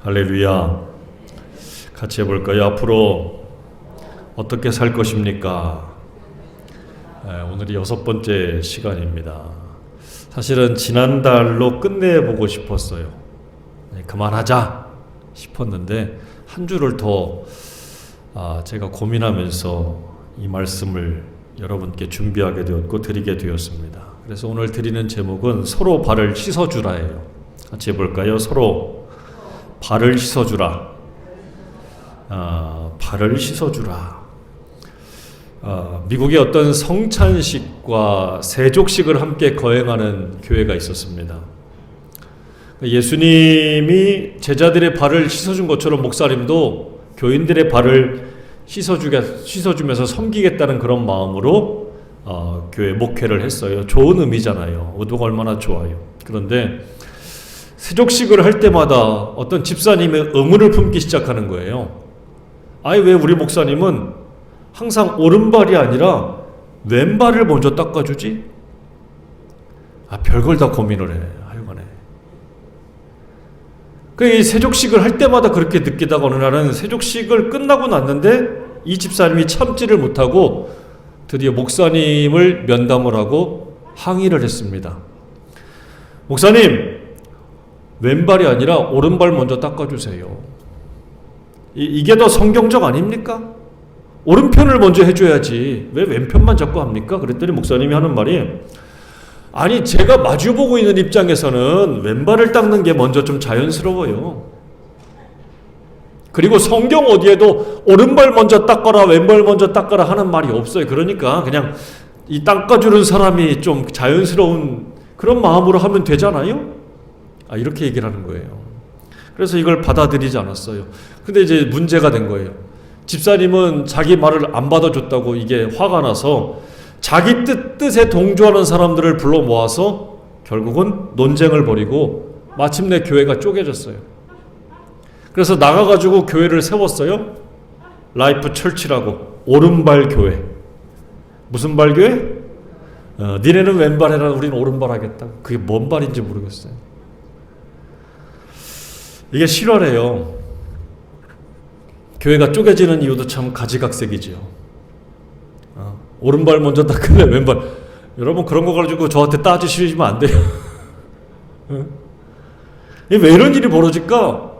할렐루야. 같이 해볼까요? 앞으로 어떻게 살 것입니까? 오늘이 6번째 시간입니다. 사실은 지난달로 끝내보고 싶었어요. 그만하자 싶었는데 한 주를 더 제가 고민하면서 이 말씀을 여러분께 준비하게 되었고 드리게 되었습니다. 그래서 오늘 드리는 제목은 서로 발을 씻어주라예요. 같이 해볼까요? 서로 발을 씻어주라. 발을 씻어주라. 미국의 어떤 성찬식과 세족식을 함께 거행하는 교회가 있었습니다. 예수님이 제자들의 발을 씻어준 것처럼 목사님도 교인들의 발을 씻어주면서 섬기겠다는 그런 마음으로 교회 목회를 했어요. 좋은 의미잖아요. 의도가 얼마나 좋아요. 그런데 세족식을 할 때마다 어떤 집사님의 의문을 품기 시작하는 거예요. 아니 왜 우리 목사님은 항상 오른발이 아니라 왼발을 먼저 닦아주지? 별걸 다 고민을 해. 하여간에. 이 세족식을 할 때마다 그렇게 느끼다가 어느 날은 세족식을 끝나고 났는데 이 집사님이 참지를 못하고 드디어 목사님을 면담을 하고 항의를 했습니다. 목사님, 왼발이 아니라 오른발 먼저 닦아주세요. 이게 더 성경적 아닙니까? 오른편을 먼저 해줘야지 왜 왼편만 자꾸 합니까? 그랬더니 목사님이 하는 말이 아니 제가 마주보고 있는 입장에서는 왼발을 닦는 게 먼저 좀 자연스러워요. 그리고 성경 어디에도 오른발 먼저 닦아라 왼발 먼저 닦아라 하는 말이 없어요. 그러니까 그냥 이 닦아주는 사람이 좀 자연스러운 그런 마음으로 하면 되잖아요. 이렇게 얘기를 하는 거예요. 그래서 이걸 받아들이지 않았어요. 근데 이제 문제가 된 거예요. 집사님은 자기 말을 안 받아줬다고 이게 화가 나서 자기 뜻에 동조하는 사람들을 불러 모아서 결국은 논쟁을 벌이고 마침내 교회가 쪼개졌어요. 그래서 나가가지고 교회를 세웠어요. 라이프 철치라고. 오른발 교회. 무슨 발 교회? 니네는 왼발 해라 우리는 오른발 하겠다. 그게 뭔 발인지 모르겠어요. 이게 실화래요. 교회가 쪼개지는 이유도 참 가지각색이지요. 오른발 먼저 닦을래 왼발. 여러분 그런 거 가지고 저한테 따지시면 안 돼요. 왜 이런 일이 벌어질까?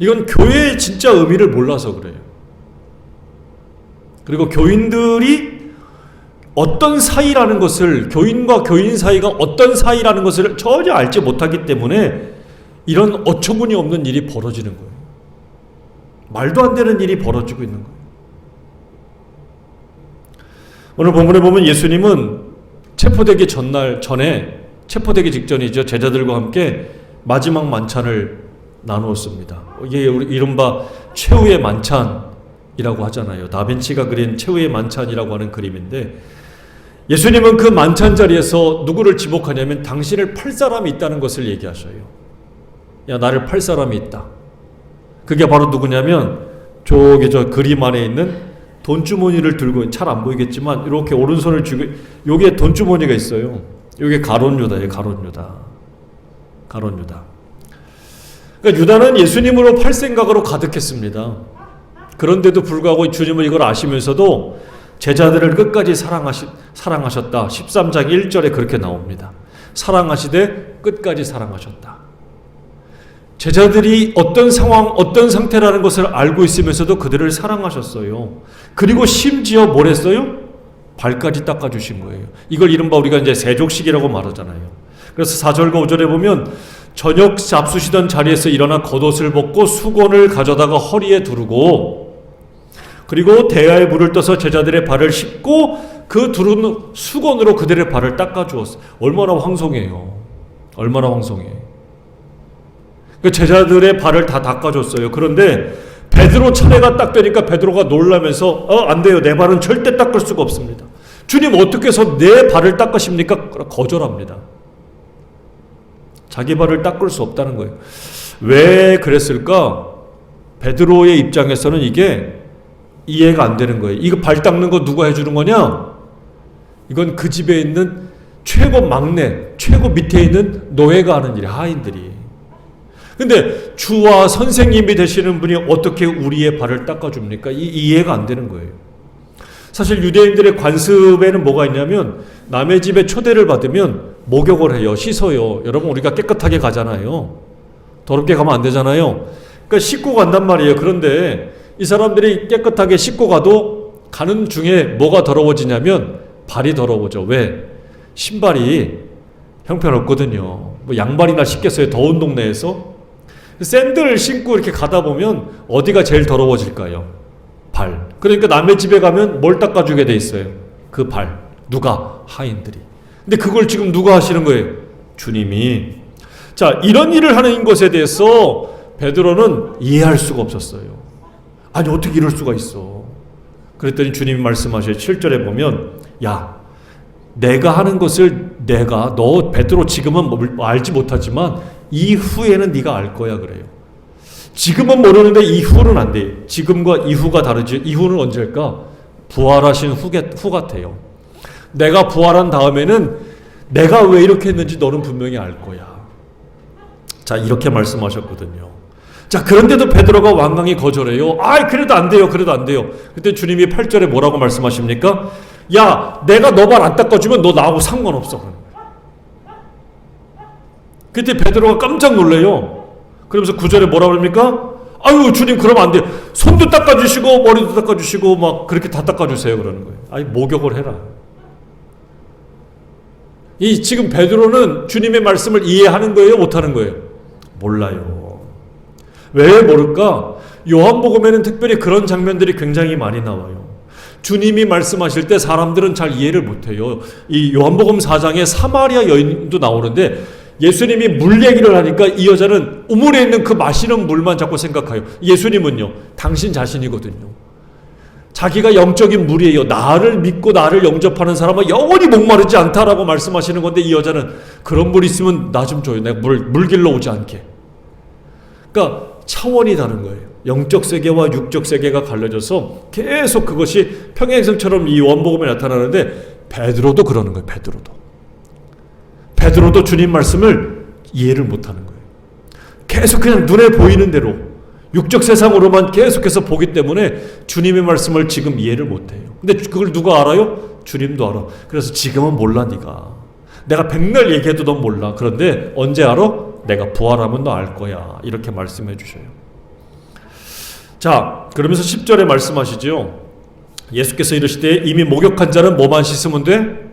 이건 교회의 진짜 의미를 몰라서 그래요. 그리고 교인들이 어떤 사이라는 것을, 교인과 교인 사이가 어떤 사이라는 것을 전혀 알지 못하기 때문에 이런 어처구니 없는 일이 벌어지는 거예요. 말도 안 되는 일이 벌어지고 있는 거예요. 오늘 본문에 보면 예수님은 체포되기 전에 체포되기 직전이죠. 제자들과 함께 마지막 만찬을 나누었습니다. 이게 이른바 최후의 만찬이라고 하잖아요. 다빈치가 그린 최후의 만찬이라고 하는 그림인데 예수님은 그 만찬 자리에서 누구를 지목하냐면 당신을 팔 사람이 있다는 것을 얘기하셔요. 야, 나를 팔 사람이 있다. 그게 바로 누구냐면 저기 저 그림 안에 있는 돈주머니를 들고, 잘 안 보이겠지만 이렇게 오른손을 쥐고 여기에 돈주머니가 있어요. 여기 가룟 유다예요. 가룟 유다. 그러니까 유다는 예수님으로 팔 생각으로 가득했습니다. 그런데도 불구하고 주님은 이걸 아시면서도 제자들을 끝까지 사랑하셨다. 13장 1절에 그렇게 나옵니다. 사랑하시되 끝까지 사랑하셨다. 제자들이 어떤 상황, 어떤 상태라는 것을 알고 있으면서도 그들을 사랑하셨어요. 그리고 심지어 뭘 했어요? 발까지 닦아주신 거예요. 이걸 이른바 우리가 이제 세족식이라고 말하잖아요. 그래서 4절과 5절에 보면 저녁 잡수시던 자리에서 일어나 겉옷을 벗고 수건을 가져다가 허리에 두르고 그리고 대야에 물을 떠서 제자들의 발을 씻고 그 두른 수건으로 그들의 발을 닦아주었어요. 얼마나 황송해요. 얼마나 황송해. 제자들의 발을 다 닦아줬어요. 그런데 베드로 차례가 딱 되니까 베드로가 놀라면서 안 돼요. 내 발은 절대 닦을 수가 없습니다. 주님 어떻게 해서 내 발을 닦으십니까? 거절합니다. 자기 발을 닦을 수 없다는 거예요. 왜 그랬을까? 베드로의 입장에서는 이게 이해가 안 되는 거예요. 이거 발 닦는 거 누가 해주는 거냐? 이건 그 집에 있는 최고 막내, 최고 밑에 있는 노예가 하는 일이에요. 하인들이. 근데 주와 선생님이 되시는 분이 어떻게 우리의 발을 닦아줍니까? 이해가 안 되는 거예요. 사실 유대인들의 관습에는 뭐가 있냐면 남의 집에 초대를 받으면 목욕을 해요. 씻어요. 여러분 우리가 깨끗하게 가잖아요. 더럽게 가면 안 되잖아요. 그러니까 씻고 간단 말이에요. 그런데 이 사람들이 깨끗하게 씻고 가도 가는 중에 뭐가 더러워지냐면 발이 더러워져. 왜? 신발이 형편없거든요. 뭐 양발이나 신겠어요. 더운 동네에서. 샌들을 신고 이렇게 가다 보면 어디가 제일 더러워질까요? 발. 그러니까 남의 집에 가면 뭘 닦아주게 돼 있어요? 그 발. 누가? 하인들이. 근데 그걸 지금 누가 하시는 거예요? 주님이. 자, 이런 일을 하는 것에 대해서 베드로는 이해할 수가 없었어요. 아니 어떻게 이럴 수가 있어? 그랬더니 주님이 말씀하셔요. 7절에 보면 야, 내가 하는 것을 너 베드로 지금은 알지 못하지만 이후에는 네가 알 거야 그래요. 지금은 모르는데 이후는 안 돼. 지금과 이후가 다르지. 이후는 언제일까? 부활하신 후 같아요. 내가 부활한 다음에는 내가 왜 이렇게 했는지 너는 분명히 알 거야. 자, 이렇게 말씀하셨거든요. 자, 그런데도 베드로가 완강히 거절해요. 그래도 안 돼요. 그래도 안 돼요. 그때 주님이 8절에 뭐라고 말씀하십니까? 야, 내가 너 발 안 닦아주면 너 나하고 상관없어. 그때 베드로가 깜짝 놀래요. 그러면서 9절에 뭐라 그럽니까? 아유 주님 그러면 안 돼요. 손도 닦아주시고 머리도 닦아주시고 막 그렇게 다 닦아주세요 그러는 거예요. 아니 목욕을 해라. 이 지금 베드로는 주님의 말씀을 이해하는 거예요? 못하는 거예요? 몰라요. 왜 모를까? 요한복음에는 특별히 그런 장면들이 굉장히 많이 나와요. 주님이 말씀하실 때 사람들은 잘 이해를 못해요. 이 요한복음 4장에 사마리아 여인도 나오는데 예수님이 물 얘기를 하니까 이 여자는 우물에 있는 그 마시는 물만 자꾸 생각해요. 예수님은요, 당신 자신이거든요. 자기가 영적인 물이에요. 나를 믿고 나를 영접하는 사람은 영원히 목마르지 않다라고 말씀하시는 건데 이 여자는 그런 물 있으면 나 좀 줘요. 내가 물 길러 오지 않게. 그러니까 차원이 다른 거예요. 영적 세계와 육적 세계가 갈라져서 계속 그것이 평행선처럼 이 요한복음에 나타나는데 베드로도 그러는 거예요. 베드로도 주님 말씀을 이해를 못하는 거예요. 계속 그냥 눈에 보이는 대로 육적 세상으로만 계속해서 보기 때문에 주님의 말씀을 지금 이해를 못해요. 근데 그걸 누가 알아요? 주님도 알아. 그래서 지금은 몰라 네가. 내가 백날 얘기해도 넌 몰라. 그런데 언제 알아? 내가 부활하면 너 알 거야. 이렇게 말씀해 주셔요. 자, 그러면서 10절에 말씀하시죠. 예수께서 이르시되 이미 목욕한 자는 뭐만 씻으면 돼?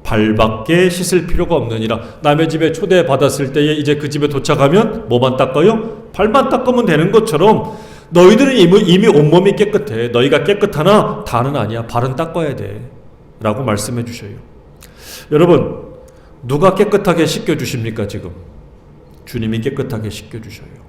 발밖에 씻을 필요가 없느니라. 남의 집에 초대받았을 때에 이제 그 집에 도착하면 뭐만 닦아요? 발만 닦으면 되는 것처럼 너희들은 이미 온몸이 깨끗해. 너희가 깨끗하나 다는 아니야. 발은 닦아야 돼. 라고 말씀해 주셔요. 여러분, 누가 깨끗하게 씻겨주십니까 지금? 주님이 깨끗하게 씻겨주셔요.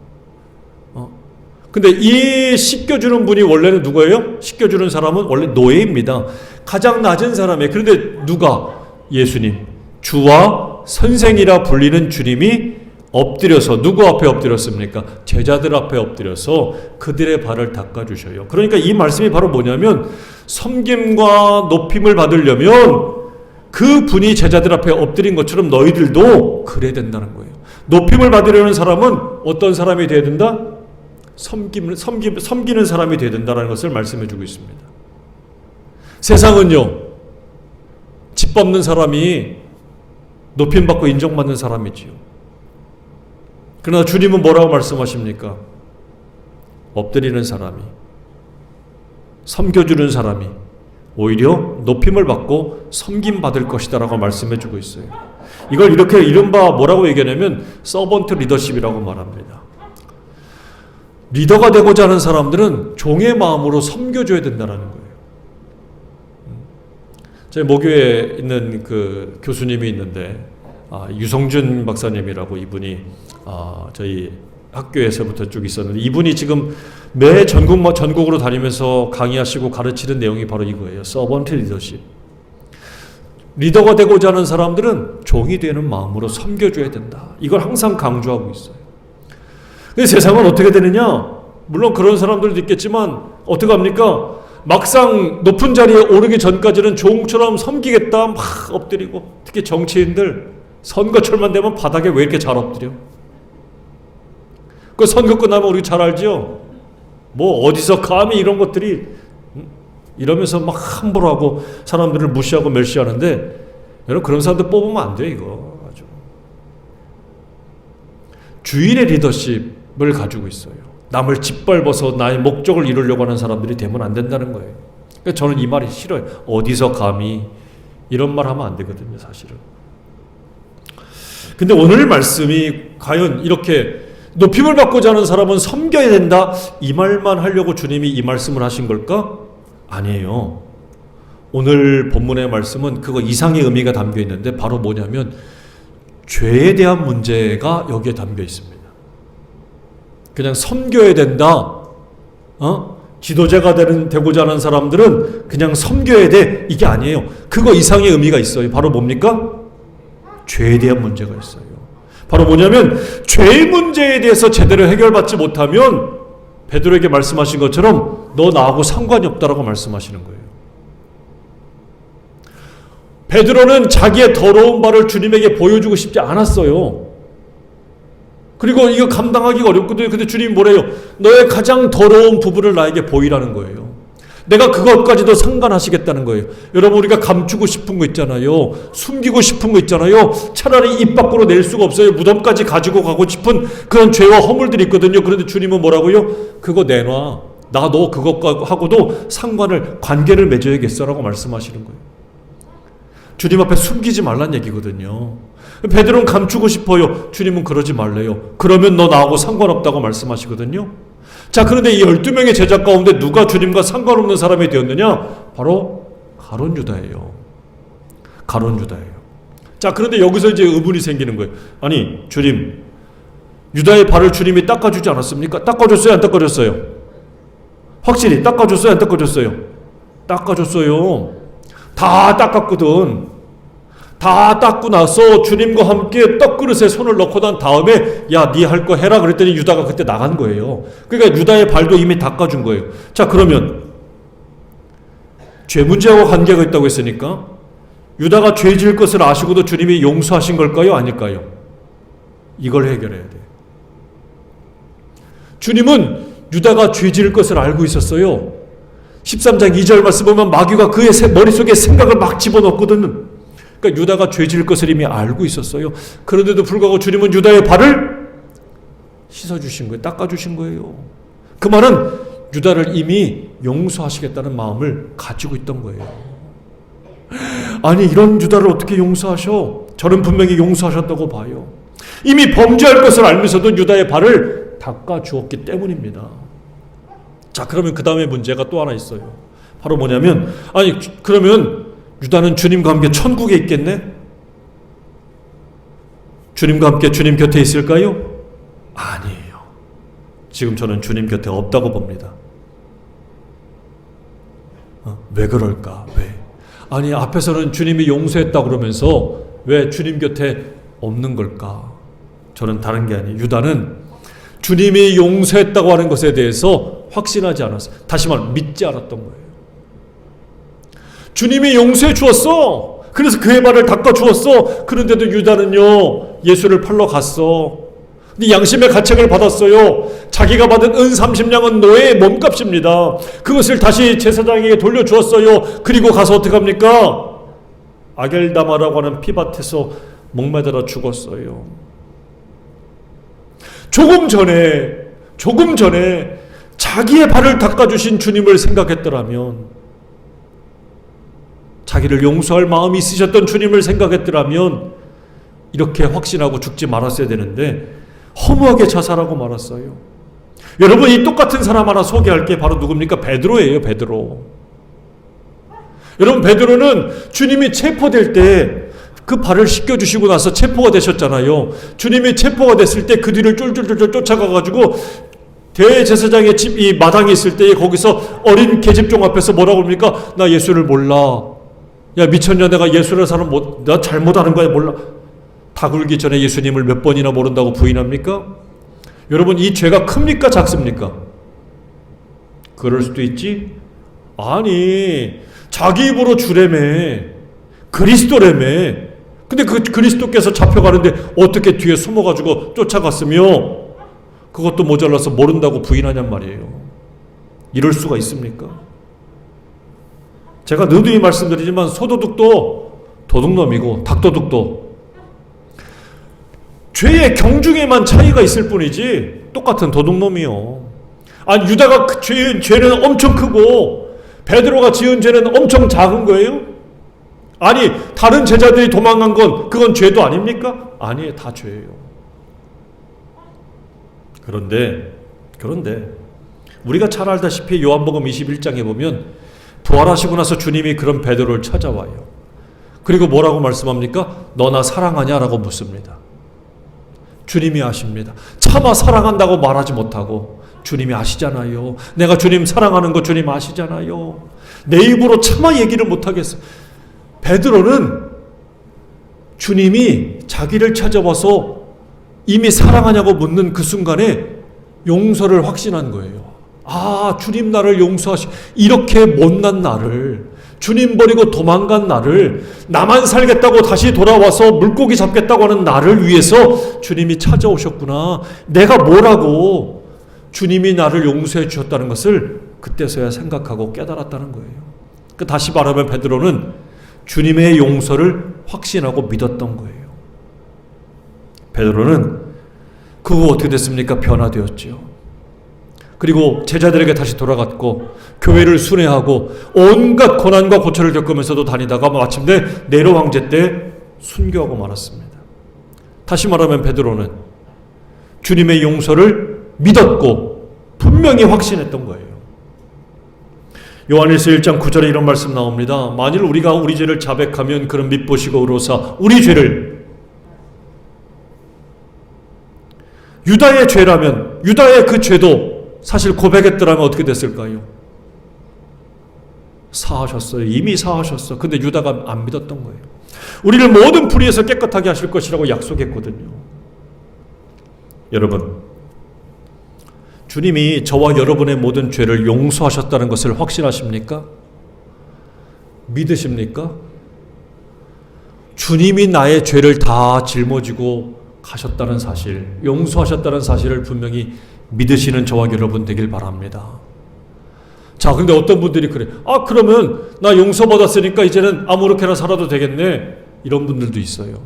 근데 이 씻겨주는 분이 원래는 누구예요? 씻겨주는 사람은 원래 노예입니다. 가장 낮은 사람이에요. 그런데 누가? 예수님, 주와 선생이라 불리는 주님이 엎드려서 누구 앞에 엎드렸습니까? 제자들 앞에 엎드려서 그들의 발을 닦아주셔요. 그러니까 이 말씀이 바로 뭐냐면 섬김과 높임을 받으려면 그 분이 제자들 앞에 엎드린 것처럼 너희들도 그래야 된다는 거예요. 높임을 받으려는 사람은 어떤 사람이 되어야 된다? 섬기는 사람이 되어야 된다는 것을 말씀해 주고 있습니다. 세상은요, 집 밟는 사람이 높임받고 인정받는 사람이지요. 그러나 주님은 뭐라고 말씀하십니까? 엎드리는 사람이, 섬겨주는 사람이 오히려 높임을 받고 섬김받을 것이다 라고 말씀해 주고 있어요. 이걸 이렇게 이른바 뭐라고 얘기하냐면 서번트 리더십이라고 말합니다. 리더가 되고자 하는 사람들은 종의 마음으로 섬겨줘야 된다는 거예요. 저희 모교에 있는 그 교수님이 있는데 유성준 박사님이라고 이분이 저희 학교에서부터 쭉 있었는데 이분이 지금 매 전국으로 다니면서 강의하시고 가르치는 내용이 바로 이거예요. 서번트 리더십. 리더가 되고자 하는 사람들은 종이 되는 마음으로 섬겨줘야 된다. 이걸 항상 강조하고 있어요. 근데 세상은 어떻게 되느냐? 물론 그런 사람들도 있겠지만 어떻게 합니까? 막상 높은 자리에 오르기 전까지는 종처럼 섬기겠다 막 엎드리고, 특히 정치인들 선거철만 되면 바닥에 왜 이렇게 잘 엎드려? 그 선거 끝나면 우리 잘 알죠? 뭐 어디서 감히 이런 것들이 이러면서 막 함부로 하고 사람들을 무시하고 멸시하는데, 여러분 그런 사람들 뽑으면 안 돼요. 이거 아주 주인의 리더십을 가지고 있어요. 남을 짓밟아서 나의 목적을 이루려고 하는 사람들이 되면 안 된다는 거예요. 그러니까 저는 이 말이 싫어요. 어디서 감히 이런 말 하면 안 되거든요, 사실은. 근데 오늘 말씀이 과연 이렇게 높임을 받고자 하는 사람은 섬겨야 된다, 이 말만 하려고 주님이 이 말씀을 하신 걸까? 아니에요. 오늘 본문의 말씀은 그거 이상의 의미가 담겨 있는데, 바로 뭐냐면 죄에 대한 문제가 여기에 담겨 있습니다. 그냥 섬겨야 된다, 지도자가 되고자 하는 사람들은 그냥 섬겨야 돼, 이게 아니에요. 그거 이상의 의미가 있어요. 바로 뭡니까? 죄에 대한 문제가 있어요. 바로 뭐냐면 죄의 문제에 대해서 제대로 해결받지 못하면 베드로에게 말씀하신 것처럼 너 나하고 상관이 없다라고 말씀하시는 거예요. 베드로는 자기의 더러운 발을 주님에게 보여주고 싶지 않았어요. 그리고 이거 감당하기가 어렵거든요. 근데 주님이 뭐래요? 너의 가장 더러운 부분을 나에게 보이라는 거예요. 내가 그것까지도 상관하시겠다는 거예요. 여러분, 우리가 감추고 싶은 거 있잖아요. 숨기고 싶은 거 있잖아요. 차라리 입 밖으로 낼 수가 없어요. 무덤까지 가지고 가고 싶은 그런 죄와 허물들이 있거든요. 그런데 주님은 뭐라고요? 그거 내놔. 나 너 그것하고도 관계를 맺어야겠어라고 말씀하시는 거예요. 주님 앞에 숨기지 말란 얘기거든요. 베드로는 감추고 싶어요. 주님은 그러지 말래요. 그러면 너 나하고 상관없다고 말씀하시거든요. 자, 그런데 이 12명의 제자 가운데 누가 주님과 상관없는 사람이 되었느냐? 바로 가룟 유다예요. 가룟 유다예요. 자, 그런데 여기서 이제 의문이 생기는 거예요. 아니, 주님, 유다의 발을 주님이 닦아주지 않았습니까? 닦아줬어요? 안 닦아줬어요? 확실히 닦아줬어요? 안 닦아줬어요? 닦아줬어요. 다 닦았거든. 다 닦고 나서 주님과 함께 떡그릇에 손을 넣고 난 다음에 야, 네 할 거 해라 그랬더니 유다가 그때 나간 거예요. 그러니까 유다의 발도 이미 닦아준 거예요. 자, 그러면 죄 문제하고 관계가 있다고 했으니까 유다가 죄 지을 것을 아시고도 주님이 용서하신 걸까요? 아닐까요? 이걸 해결해야 돼요. 주님은 유다가 죄 지을 것을 알고 있었어요. 13장 2절 말씀 보면 마귀가 그의 머릿속에 생각을 막 집어넣거든요. 그러니까 유다가 죄 지을 것을 이미 알고 있었어요. 그런데도 불구하고 주님은 유다의 발을 씻어주신 거예요. 닦아주신 거예요. 그 말은 유다를 이미 용서하시겠다는 마음을 가지고 있던 거예요. 아니, 이런 유다를 어떻게 용서하셔? 저는 분명히 용서하셨다고 봐요. 이미 범죄할 것을 알면서도 유다의 발을 닦아주었기 때문입니다. 자, 그러면 그 다음에 문제가 또 하나 있어요. 바로 뭐냐면, 아니, 그러면 유다는 주님과 함께 천국에 있겠네? 주님과 함께 주님 곁에 있을까요? 아니에요. 지금 저는 주님 곁에 없다고 봅니다. 왜 그럴까? 왜? 아니, 앞에서는 주님이 용서했다 그러면서 왜 주님 곁에 없는 걸까? 저는 다른 게 아니에요. 유다는 주님이 용서했다고 하는 것에 대해서 확신하지 않았어요. 다시 말해 믿지 않았던 거예요. 주님이 용서해 주었어. 그래서 그의 발을 닦아 주었어. 그런데도 유다는요, 예수를 팔러 갔어. 근데 양심의 가책을 받았어요. 자기가 받은 은 30냥은 노예의 몸값입니다. 그것을 다시 제사장에게 돌려주었어요. 그리고 가서 어떻게 합니까? 아겔다마라고 하는 피밭에서 목매달아 죽었어요. 조금 전에 자기의 발을 닦아주신 주님을 생각했더라면, 자기를 용서할 마음이 있으셨던 주님을 생각했더라면 이렇게 확신하고 죽지 말았어야 되는데 허무하게 자살하고 말았어요. 여러분, 이 똑같은 사람 하나 소개할 게 바로 누굽니까? 베드로예요. 베드로. 여러분, 베드로는 주님이 체포될 때 그 발을 씻겨주시고 나서 체포가 되셨잖아요. 주님이 체포가 됐을 때 그 뒤를 쫄쫄쫄 쫓아가가지고 대제사장의 집 이 마당에 있을 때 거기서 어린 계집종 앞에서 뭐라고 합니까? 나 예수를 몰라. 야, 미쳤냐? 내가 예수를 사람 나 잘못하는 거야? 몰라. 다 굴기 전에 예수님을 몇 번이나 모른다고 부인합니까? 여러분, 이 죄가 큽니까? 작습니까? 그럴 수도 있지? 아니, 자기 입으로 주래매. 그리스도래매. 근데 그 그리스도께서 잡혀가는데 어떻게 뒤에 숨어가지고 쫓아갔으며 그것도 모자라서 모른다고 부인하냔 말이에요. 이럴 수가 있습니까? 제가 느두히 말씀드리지만 소도둑도 도둑놈이고 닭도둑도 죄의 경중에만 차이가 있을 뿐이지 똑같은 도둑놈이요. 아니 유다가 죄는 엄청 크고 베드로가 지은 죄는 엄청 작은 거예요? 아니 다른 제자들이 도망간 건 그건 죄도 아닙니까? 아니에요. 다 죄예요. 그런데 우리가 잘 알다시피 요한복음 21장에 보면 부활하시고 나서 주님이 그런 베드로를 찾아와요. 그리고 뭐라고 말씀합니까? 너 나 사랑하냐라고 묻습니다. 주님이 아십니다. 차마 사랑한다고 말하지 못하고 주님이 아시잖아요. 내가 주님 사랑하는 거 주님 아시잖아요. 내 입으로 차마 얘기를 못하겠어. 베드로는 주님이 자기를 찾아와서 이미 사랑하냐고 묻는 그 순간에 용서를 확신한 거예요. 아, 주님 나를 이렇게 못난 나를, 주님 버리고 도망간 나를, 나만 살겠다고 다시 돌아와서 물고기 잡겠다고 하는 나를 위해서 주님이 찾아오셨구나. 내가 뭐라고 주님이 나를 용서해 주셨다는 것을 그때서야 생각하고 깨달았다는 거예요. 다시 말하면 베드로는 주님의 용서를 확신하고 믿었던 거예요. 베드로는 그거 어떻게 됐습니까? 변화되었죠. 그리고 제자들에게 다시 돌아갔고 교회를 순회하고 온갖 고난과 고초를 겪으면서도 다니다가 마침내 네로 황제 때 순교하고 말았습니다. 다시 말하면 베드로는 주님의 용서를 믿었고 분명히 확신했던 거예요. 요한일서 1장 9절에 이런 말씀 나옵니다. 만일 우리가 우리 죄를 자백하면 그는 밉보시고 의로사 우리 죄를, 유다의 죄라면 유다의 그 죄도 사실 고백했더라면 어떻게 됐을까요? 사하셨어요. 이미 사하셨어. 근데 유다가 안 믿었던 거예요. 우리를 모든 불의에서 깨끗하게 하실 것이라고 약속했거든요. 여러분, 주님이 저와 여러분의 모든 죄를 용서하셨다는 것을 확신하십니까? 믿으십니까? 주님이 나의 죄를 다 짊어지고 가셨다는 사실, 용서하셨다는 사실을 분명히 믿으시는 저와 여러분 되길 바랍니다. 자, 근데 어떤 분들이 그래. 아, 그러면 나 용서받았으니까 이제는 아무렇게나 살아도 되겠네. 이런 분들도 있어요.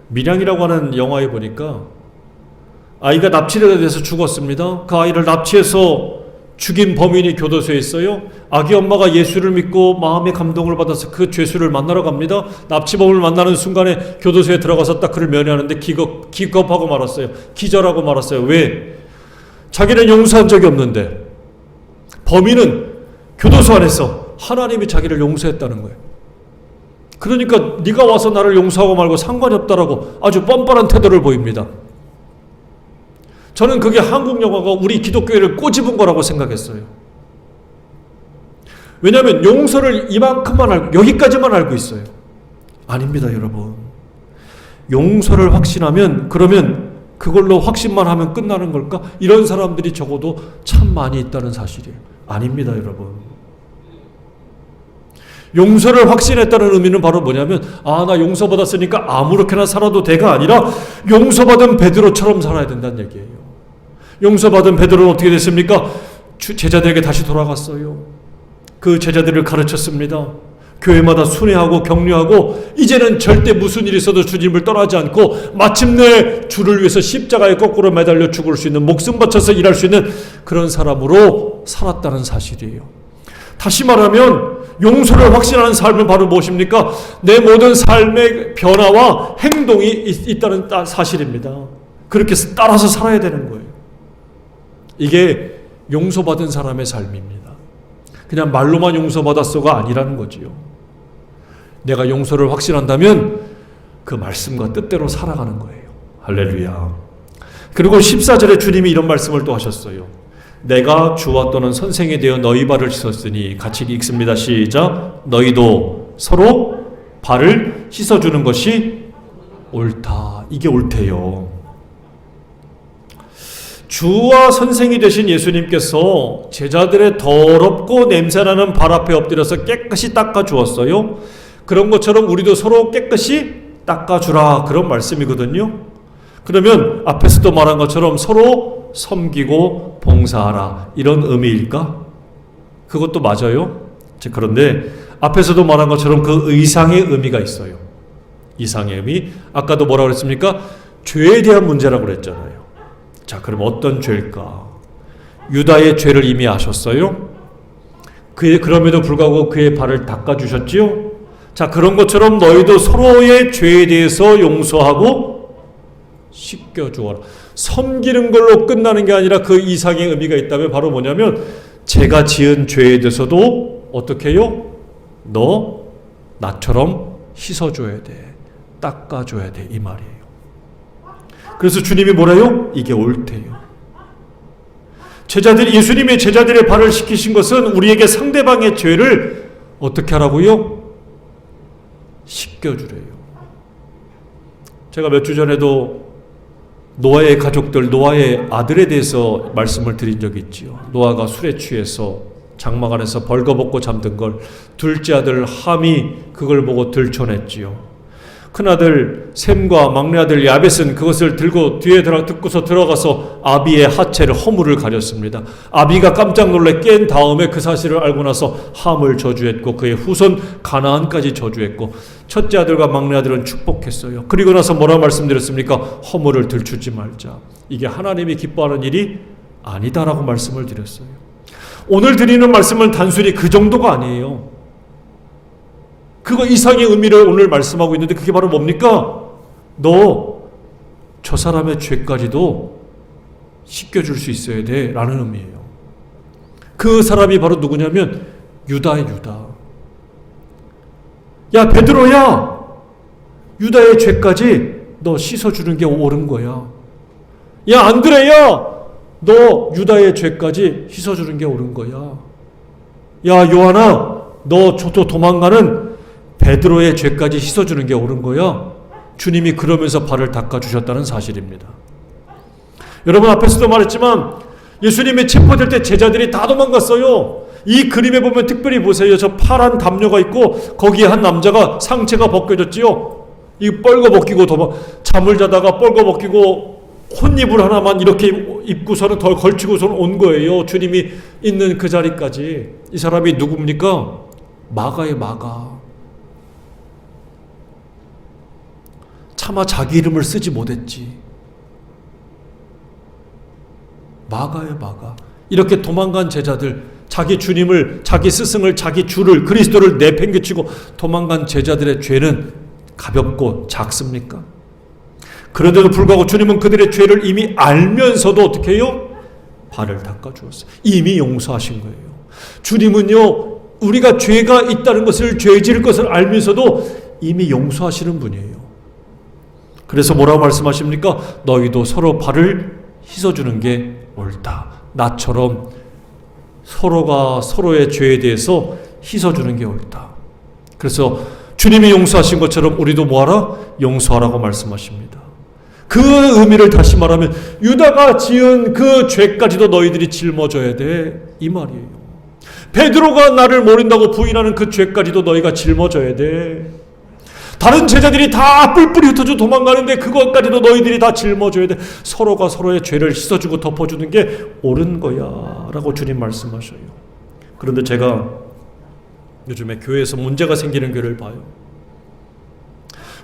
밀양이라고 하는 영화에 보니까 아이가 납치가 돼서 죽었습니다. 그 아이를 납치해서 죽인 범인이 교도소에 있어요. 아기 엄마가 예수를 믿고 마음의 감동을 받아서 그 죄수를 만나러 갑니다. 납치범을 만나는 순간에 교도소에 들어가서 딱 그를 면회하는데 기겁하고 말았어요. 기절하고 말았어요. 왜? 자기는 용서한 적이 없는데 범인은 교도소 안에서 하나님이 자기를 용서했다는 거예요. 그러니까 네가 와서 나를 용서하고 말고 상관이 없다라고 아주 뻔뻔한 태도를 보입니다. 저는 그게 한국 영화가 우리 기독교회를 꼬집은 거라고 생각했어요. 왜냐하면 용서를 이만큼만 알고 여기까지만 알고 있어요. 아닙니다, 여러분. 용서를 확신하면 그러면 그걸로 확신만 하면 끝나는 걸까? 이런 사람들이 적어도 참 많이 있다는 사실이에요. 아닙니다, 여러분. 용서를 확신했다는 의미는 바로 뭐냐면 아, 나 용서받았으니까 아무렇게나 살아도 돼가 아니라 용서받은 베드로처럼 살아야 된다는 얘기예요. 용서받은 베드로는 어떻게 됐습니까? 제자들에게 다시 돌아갔어요. 그 제자들을 가르쳤습니다. 교회마다 순회하고 격려하고 이제는 절대 무슨 일이 있어도 주님을 떠나지 않고 마침내 주를 위해서 십자가에 거꾸로 매달려 죽을 수 있는, 목숨 바쳐서 일할 수 있는 그런 사람으로 살았다는 사실이에요. 다시 말하면 용서를 확신하는 삶은 바로 무엇입니까? 내 모든 삶의 변화와 행동이 있다는 사실입니다. 그렇게 따라서 살아야 되는 거예요. 이게 용서받은 사람의 삶입니다. 그냥 말로만 용서받았어가 아니라는 거지요. 내가 용서를 확신한다면 그 말씀과 뜻대로 살아가는 거예요. 할렐루야. 그리고 14절에 주님이 이런 말씀을 또 하셨어요. 내가 주와 또는 선생이 되어 너희 발을 씻었으니 같이 읽습니다. 시작. 너희도 서로 발을 씻어주는 것이 옳다. 이게 옳대요. 주와 선생이 되신 예수님께서 제자들의 더럽고 냄새나는 발 앞에 엎드려서 깨끗이 닦아 주었어요. 그런 것처럼 우리도 서로 깨끗이 닦아주라, 그런 말씀이거든요. 그러면 앞에서도 말한 것처럼 서로 섬기고 봉사하라, 이런 의미일까? 그것도 맞아요. 그런데 앞에서도 말한 것처럼 그 이상의 의미가 있어요. 이상의 의미. 아까도 뭐라고 그랬습니까? 죄에 대한 문제라고 그랬잖아요. 자, 그럼 어떤 죄일까? 유다의 죄를 이미 아셨어요? 그럼에도 불구하고 그의 발을 닦아주셨지요? 자, 그런 것처럼 너희도 서로의 죄에 대해서 용서하고 씻겨주어라. 섬기는 걸로 끝나는 게 아니라 그 이상의 의미가 있다면 바로 뭐냐면, 제가 지은 죄에 대해서도 어떻게 해요? 너 나처럼 씻어줘야 돼. 닦아줘야 돼. 이 말이에요. 그래서 주님이 뭐래요? 이게 옳대요. 예수님의 제자들의 발을 씻기신 것은 우리에게 상대방의 죄를 어떻게 하라고요? 씻겨주래요. 제가 몇 주 전에도 노아의 가족들, 노아의 아들에 대해서 말씀을 드린 적이 있지요. 노아가 술에 취해서 장막 안에서 벌거벗고 잠든 걸 둘째 아들 함이 그걸 보고 들춰냈지요. 큰아들 셈과 막내아들 야벳은 그것을 들고 뒤에 듣고서 들어가서 아비의 하체를, 허물을 가렸습니다. 아비가 깜짝 놀래 깬 다음에 그 사실을 알고 나서 함을 저주했고 그의 후손 가나안까지 저주했고 첫째 아들과 막내 아들은 축복했어요. 그리고 나서 뭐라 말씀드렸습니까? 허물을 들추지 말자. 이게 하나님이 기뻐하는 일이 아니다라고 말씀을 드렸어요. 오늘 드리는 말씀은 단순히 그 정도가 아니에요. 그거 이상의 의미를 오늘 말씀하고 있는데 그게 바로 뭡니까? 너 저 사람의 죄까지도 씻겨줄 수 있어야 돼 라는 의미예요. 그 사람이 바로 누구냐면 유다의 유다. 야 베드로야, 유다의 죄까지 너 씻어주는 게 옳은 거야. 야 안드레야, 너 유다의 죄까지 씻어주는 게 옳은 거야. 야 요한아, 너 도망가는 베드로의 죄까지 씻어주는 게 옳은 거야. 주님이 그러면서 발을 닦아주셨다는 사실입니다. 여러분 앞에서도 말했지만 예수님이 체포될 때 제자들이 다 도망갔어요. 이 그림에 보면 특별히 보세요. 저 파란 담요가 있고 거기에 한 남자가 상체가 벗겨졌지요. 이 뻘거벗기고 잠을 자다가 뻘거벗기고 혼입을 하나만 이렇게 입고서는 덜 걸치고서는 온 거예요. 주님이 있는 그 자리까지. 이 사람이 누굽니까? 마가의 마가. 차마 자기 이름을 쓰지 못했지. 마가의 마가. 이렇게 도망간 제자들, 자기 주님을, 자기 스승을, 자기 주를, 그리스도를 내팽개치고 도망간 제자들의 죄는 가볍고 작습니까? 그런데도 불구하고 주님은 그들의 죄를 이미 알면서도 어떻게 해요? 발을 닦아주었어요. 이미 용서하신 거예요. 주님은요, 우리가 죄가 있다는 것을, 죄 지을 것을 알면서도 이미 용서하시는 분이에요. 그래서 뭐라고 말씀하십니까? 너희도 서로 발을 씻어주는 게 옳다. 나처럼 서로가 서로의 죄에 대해서 씻어주는 게 옳다. 그래서 주님이 용서하신 것처럼 우리도 뭐하라? 용서하라고 말씀하십니다. 그 의미를 다시 말하면 유다가 지은 그 죄까지도 너희들이 짊어져야 돼, 이 말이에요. 베드로가 나를 모른다고 부인하는 그 죄까지도 너희가 жил어져야 돼. 다른 제자들이 다 뿔뿔이 흩어져 도망가는데 그것까지도 너희들이 다 짊어져야 돼. 서로가 서로의 죄를 씻어주고 덮어주는 게 옳은 거야 라고 주님 말씀하셔요. 그런데 제가 요즘에 교회에서 문제가 생기는 교회를 봐요.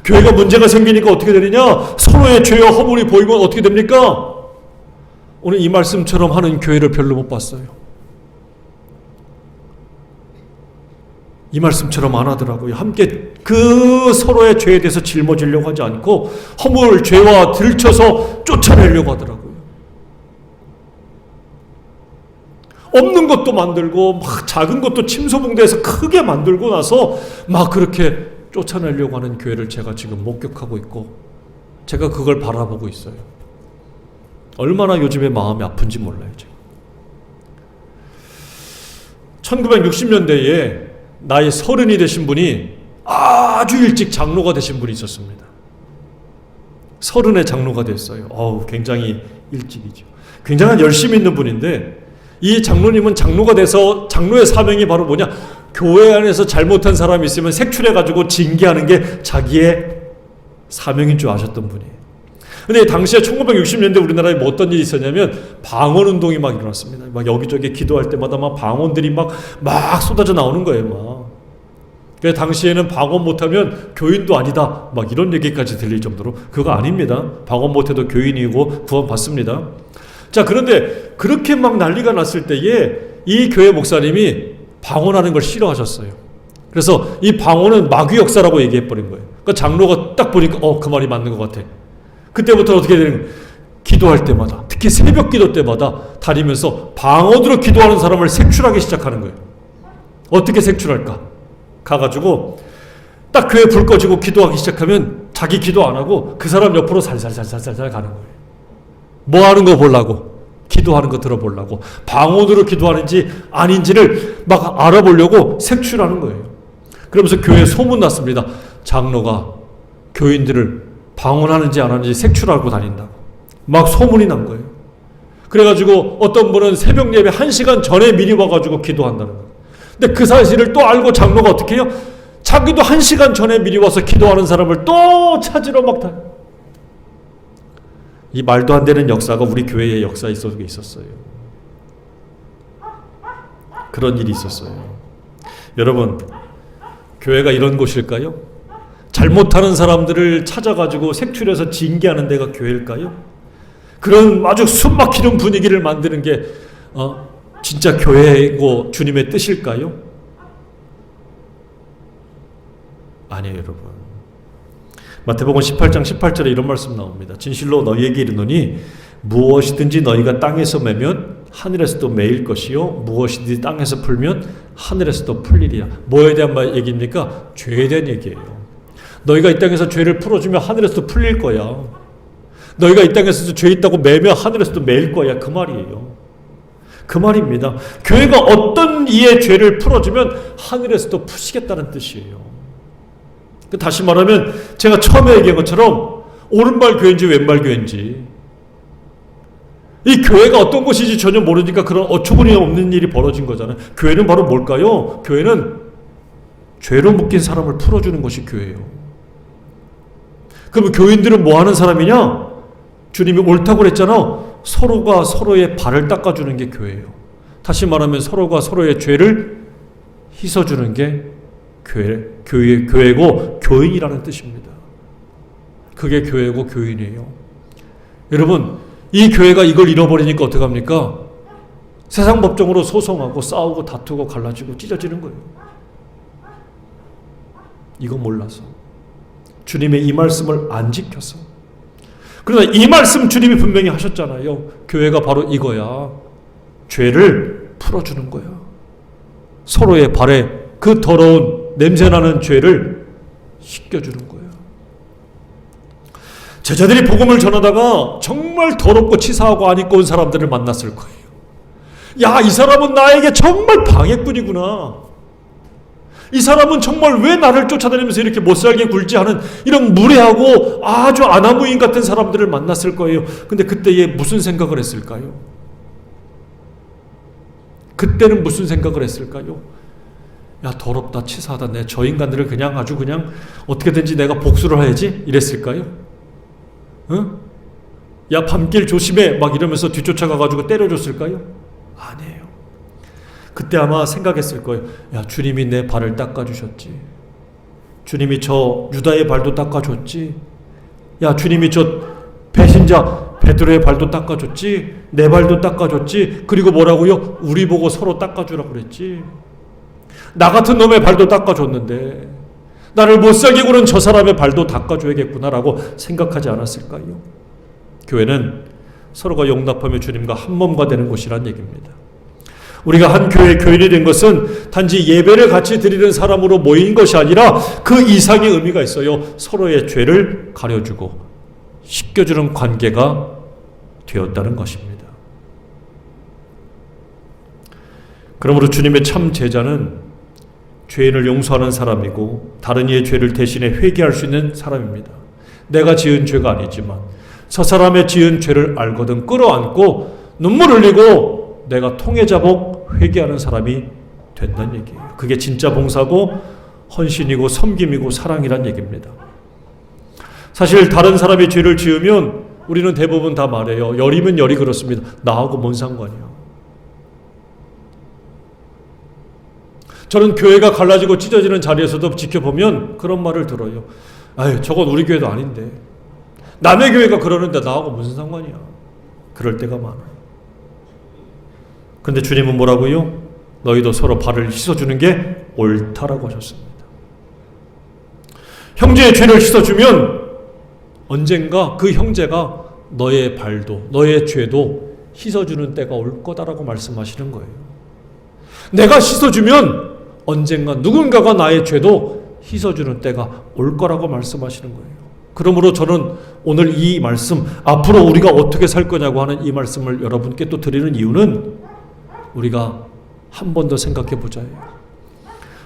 교회가 문제가 생기니까 어떻게 되느냐? 서로의 죄와 허물이 보이면 어떻게 됩니까? 오늘 이 말씀처럼 하는 교회를 별로 못 봤어요. 이 말씀처럼 안 하더라고요. 함께 그 서로의 죄에 대해서 짊어지려고 하지 않고 허물, 죄와 들쳐서 쫓아내려고 하더라고요. 없는 것도 만들고 막 작은 것도 침소봉대해서 크게 만들고 나서 막 그렇게 쫓아내려고 하는 교회를 제가 지금 목격하고 있고 제가 그걸 바라보고 있어요. 얼마나 요즘에 마음이 아픈지 몰라요. 제가. 1960년대에 나이 30이 되신 분이 아주 일찍 장로가 되신 분이 있었습니다. 30에 장로가 됐어요. 굉장히 일찍이죠. 굉장히 열심히 있는 분인데 이 장로님은 장로가 돼서 장로의 사명이 바로 뭐냐? 교회 안에서 잘못한 사람이 있으면 색출해가지고 징계하는 게 자기의 사명인 줄 아셨던 분이에요. 근데 당시에 1960년대 우리나라에 뭐 어떤 일이 있었냐면 방언운동이 막 일어났습니다. 막 여기저기 기도할 때마다 막 방언들이 막 쏟아져 나오는 거예요. 막. 그래서 당시에는 방언 못하면 교인도 아니다. 막 이런 얘기까지 들릴 정도로. 그거 아닙니다. 방언 못해도 교인이고 구원 받습니다. 자, 그런데 그렇게 막 난리가 났을 때에 이 교회 목사님이 방언하는 걸 싫어하셨어요. 그래서 이 방언은 마귀 역사라고 얘기해버린 거예요. 그러니까 장로가 딱 보니까 그 말이 맞는 것 같아. 그때부터 어떻게 되는 거예요? 기도할 때마다, 특히 새벽 기도 때마다 다니면서 방언으로 기도하는 사람을 색출하기 시작하는 거예요. 어떻게 색출할까? 가가지고 딱 교회 불 꺼지고 기도하기 시작하면 자기 기도 안 하고 그 사람 옆으로 살살살살살 가는 거예요. 뭐 하는 거 보려고, 기도하는 거 들어보려고, 방언으로 기도하는지 아닌지를 막 알아보려고 색출하는 거예요. 그러면서 교회에 소문 났습니다. 장로가 교인들을 방언하는지 안 하는지 색출하고 다닌다고. 막 소문이 난 거예요. 그래가지고 어떤 분은 새벽 예배 1시간 전에 미리 와가지고 기도한다는 거예요. 근데 그 사실을 또 알고 장로가 어떻게 해요? 자기도 1시간 전에 미리 와서 기도하는 사람을 또 찾으러 막 다녀요. 이 말도 안 되는 역사가 우리 교회의 역사 속에 있었어요. 그런 일이 있었어요. 여러분, 교회가 이런 곳일까요? 잘못하는 사람들을 찾아가지고 색출해서 징계하는 데가 교회일까요? 그런 아주 숨막히는 분위기를 만드는 게 진짜 교회고 주님의 뜻일까요? 아니에요, 여러분. 마태복음 18장 18절에 이런 말씀 나옵니다. 진실로 너희에게 이르노니 무엇이든지 너희가 땅에서 매면 하늘에서도 매일 것이요 무엇이든지 땅에서 풀면 하늘에서도 풀리리라. 뭐에 대한 얘기입니까? 죄에 대한 얘기예요. 너희가 이 땅에서 죄를 풀어주면 하늘에서도 풀릴 거야. 너희가 이 땅에서 죄 있다고 매면 하늘에서도 매일 거야. 그 말이에요. 그 말입니다. 교회가 어떤 이의 죄를 풀어주면 하늘에서도 푸시겠다는 뜻이에요. 다시 말하면 제가 처음에 얘기한 것처럼 오른발 교회인지 왼발 교회인지 이 교회가 어떤 곳인지 전혀 모르니까 그런 어처구니 없는 일이 벌어진 거잖아요. 교회는 바로 뭘까요? 교회는 죄로 묶인 사람을 풀어주는 것이 교회예요. 그럼 교인들은 뭐 하는 사람이냐? 주님이 옳다고 그랬잖아. 서로가 서로의 발을 닦아주는 게 교회예요. 다시 말하면 서로가 서로의 죄를 씻어주는 게 교회고 교인이라는 뜻입니다. 그게 교회고 교인이에요. 여러분, 이 교회가 이걸 잃어버리니까 어떡합니까? 세상 법정으로 소송하고 싸우고 다투고 갈라지고 찢어지는 거예요. 이거 몰라서. 주님의 이 말씀을 안 지켜서. 그러나 이 말씀 주님이 분명히 하셨잖아요. 교회가 바로 이거야. 죄를 풀어주는 거야. 서로의 발에 그 더러운 냄새나는 죄를 씻겨주는 거예요. 제자들이 복음을 전하다가 정말 더럽고 치사하고 안 입고 온 사람들을 만났을 거예요. 야, 이 사람은 나에게 정말 방해꾼이구나. 이 사람은 정말 왜 나를 쫓아다니면서 이렇게 못살게 굴지 하는 이런 무례하고 아주 아나무인 같은 사람들을 만났을 거예요. 근데 그때에 무슨 생각을 했을까요? 그때는 무슨 생각을 했을까요? 야, 더럽다, 치사하다. 내 저 인간들을 그냥 아주 그냥 어떻게든지 내가 복수를 해야지? 이랬을까요? 응? 야, 밤길 조심해! 막 이러면서 뒤쫓아가가지고 때려줬을까요? 아니에요. 그때 아마 생각했을 거예요. 야, 주님이 내 발을 닦아주셨지. 주님이 저 유다의 발도 닦아줬지. 야, 주님이 저 배신자 베드로의 발도 닦아줬지. 내 발도 닦아줬지. 그리고 뭐라고요? 우리 보고 서로 닦아주라고 그랬지. 나 같은 놈의 발도 닦아줬는데 나를 못살게 구는 저 사람의 발도 닦아줘야겠구나라고 생각하지 않았을까요? 교회는 서로가 용납하며 주님과 한 몸과 되는 곳이란 얘기입니다. 우리가 한 교회의 교인이 된 것은 단지 예배를 같이 드리는 사람으로 모인 것이 아니라 그 이상의 의미가 있어요. 서로의 죄를 가려주고 씻겨주는 관계가 되었다는 것입니다. 그러므로 주님의 참 제자는 죄인을 용서하는 사람이고 다른 이의 죄를 대신해 회개할 수 있는 사람입니다. 내가 지은 죄가 아니지만 저 사람의 지은 죄를 알거든 끌어안고 눈물 흘리고 내가 통해자복 회개하는 사람이 된다는 얘기예요. 그게 진짜 봉사고 헌신이고 섬김이고 사랑이란 얘기입니다. 사실 다른 사람이 죄를 지으면 우리는 대부분 다 말해요. 열이면 열이 그렇습니다. 나하고 뭔 상관이야. 저는 교회가 갈라지고 찢어지는 자리에서도 지켜보면 그런 말을 들어요. 아유, 저건 우리 교회도 아닌데. 남의 교회가 그러는데 나하고 무슨 상관이야. 그럴 때가 많아요. 근데 주님은 뭐라고요? 너희도 서로 발을 씻어주는 게 옳다라고 하셨습니다. 형제의 죄를 씻어주면 언젠가 그 형제가 너의 발도 너의 죄도 씻어주는 때가 올 거다라고 말씀하시는 거예요. 내가 씻어주면 언젠가 누군가가 나의 죄도 씻어주는 때가 올 거라고 말씀하시는 거예요. 그러므로 저는 오늘 이 말씀, 앞으로 우리가 어떻게 살 거냐고 하는 이 말씀을 여러분께 또 드리는 이유는 우리가 한 번 더 생각해 보자예요.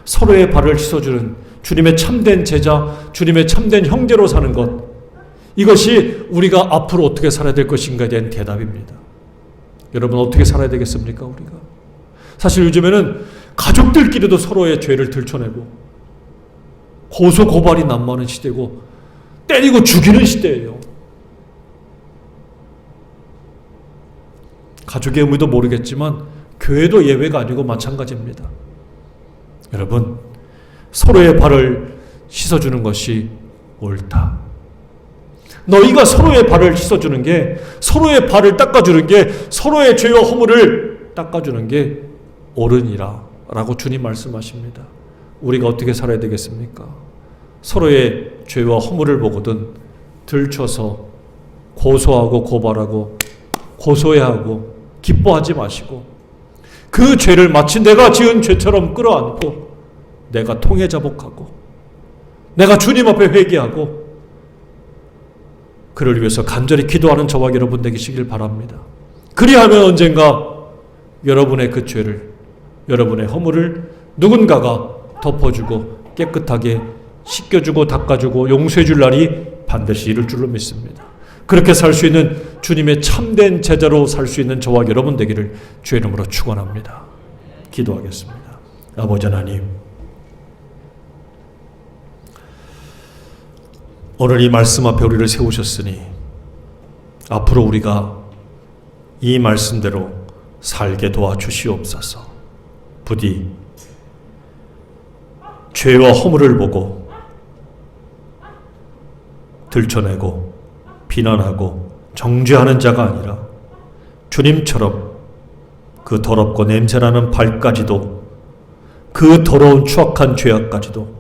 서로의 발을 씻어주는 주님의 참된 제자, 주님의 참된 형제로 사는 것, 이것이 우리가 앞으로 어떻게 살아야 될 것인가에 대한 대답입니다. 여러분, 어떻게 살아야 되겠습니까? 우리가 사실 요즘에는 가족들끼리도 서로의 죄를 들춰내고 고소고발이 난무하는 시대고 때리고 죽이는 시대예요. 가족의 의미도 모르겠지만 교회도 예외가 아니고 마찬가지입니다. 여러분, 서로의 발을 씻어주는 것이 옳다. 너희가 서로의 발을 씻어주는 게, 서로의 발을 닦아주는 게, 서로의 죄와 허물을 닦아주는 게 옳으니라 라고 주님 말씀하십니다. 우리가 어떻게 살아야 되겠습니까? 서로의 죄와 허물을 보거든 들춰서 고소하고 고발하고 고소해하고 기뻐하지 마시고 그 죄를 마치 내가 지은 죄처럼 끌어안고 내가 통회자복하고 내가 주님 앞에 회개하고 그를 위해서 간절히 기도하는 저와 여러분 되시길 바랍니다. 그리하면 언젠가 여러분의 그 죄를, 여러분의 허물을 누군가가 덮어주고 깨끗하게 씻겨주고 닦아주고 용서해줄 날이 반드시 이룰 줄로 믿습니다. 그렇게 살 수 있는 주님의 참된 제자로 살 수 있는 저와 여러분 되기를 주의 이름으로 축원합니다. 기도하겠습니다. 아버지 하나님, 오늘 이 말씀 앞에 우리를 세우셨으니 앞으로 우리가 이 말씀대로 살게 도와주시옵소서. 부디 죄와 허물을 보고 들춰내고 비난하고 정죄하는 자가 아니라 주님처럼 그 더럽고 냄새나는 발까지도 그 더러운 추악한 죄악까지도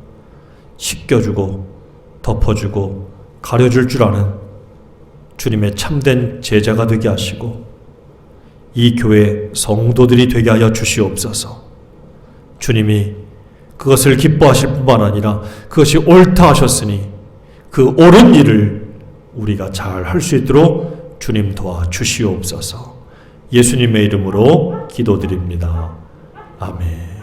씻겨주고 덮어주고 가려줄 줄 아는 주님의 참된 제자가 되게 하시고 이 교회 성도들이 되게 하여 주시옵소서. 주님이 그것을 기뻐하실 뿐만 아니라 그것이 옳다 하셨으니 그 옳은 일을 우리가 잘 할 수 있도록 주님 도와주시옵소서. 예수님의 이름으로 기도드립니다. 아멘.